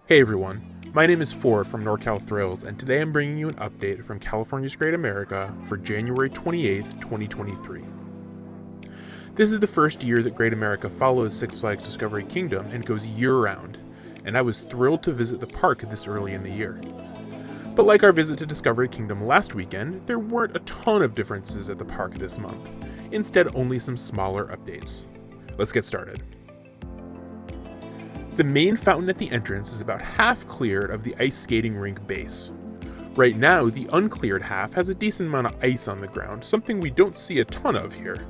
Hey everyone, my name is Ford from NorCal Thrills, and today I'm bringing you an update from California's Great America for January 28th, 2023. This is the first year that Great America follows Six Flags Discovery Kingdom and goes year-round, and I was thrilled to visit the park this early in the year. But like our visit to Discovery Kingdom last weekend, there weren't a ton of differences at the park this month, instead only some smaller updates. Let's get started. The main fountain at the entrance is about half cleared of the ice skating rink base. Right now, the uncleared half has a decent amount of ice on the ground, something we don't see a ton of here.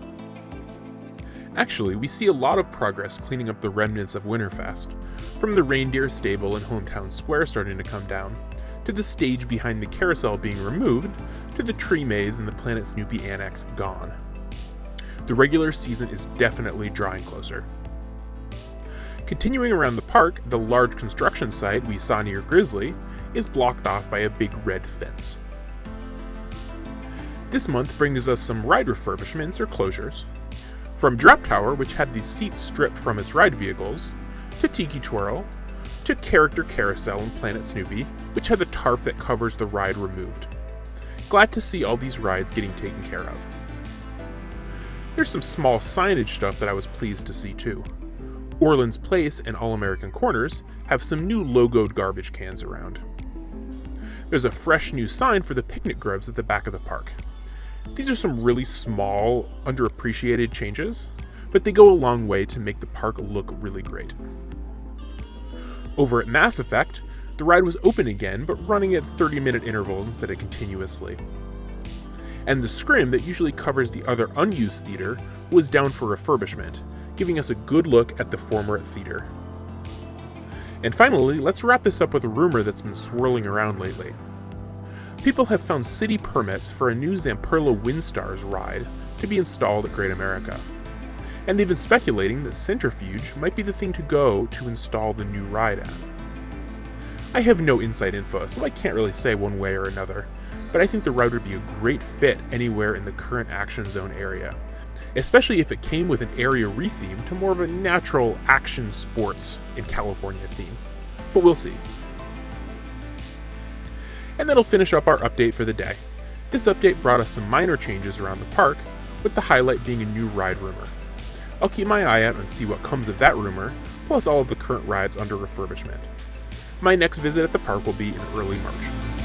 Actually, we see a lot of progress cleaning up the remnants of Winterfest, from the reindeer stable and hometown square starting to come down, to the stage behind the carousel being removed, to the tree maze and the Planet Snoopy annex gone. The regular season is definitely drawing closer. Continuing around the park, the large construction site we saw near Grizzly is blocked off by a big red fence. This month brings us some ride refurbishments or closures. From Drop Tower, which had the seats stripped from its ride vehicles, to Tiki Twirl, to Character Carousel and Planet Snoopy, which had the tarp that covers the ride removed. Glad to see all these rides getting taken care of. There's some small signage stuff that I was pleased to see too. Orland's Place and All-American Corners have some new logoed garbage cans around. There's a fresh new sign for the picnic groves at the back of the park. These are some really small, underappreciated changes, but they go a long way to make the park look really great. Over at Mass Effect, the ride was open again, but running at 30-minute intervals instead of continuously. And the scrim that usually covers the other unused theater was down for refurbishment, giving us a good look at the former theater. And finally, let's wrap this up with a rumor that's been swirling around lately. People have found city permits for a new Zamperla Windstars ride to be installed at Great America. And they've been speculating that Centrifuge might be the thing to go to install the new ride at. I have no inside info, so I can't really say one way or another, but I think the ride would be a great fit anywhere in the current Action Zone area, especially if it came with an area retheme to more of a natural action sports in California theme. But we'll see. And that'll finish up our update for the day. This update brought us some minor changes around the park, with the highlight being a new ride rumor. I'll keep my eye out and see what comes of that rumor, plus all of the current rides under refurbishment. My next visit at the park will be in early March.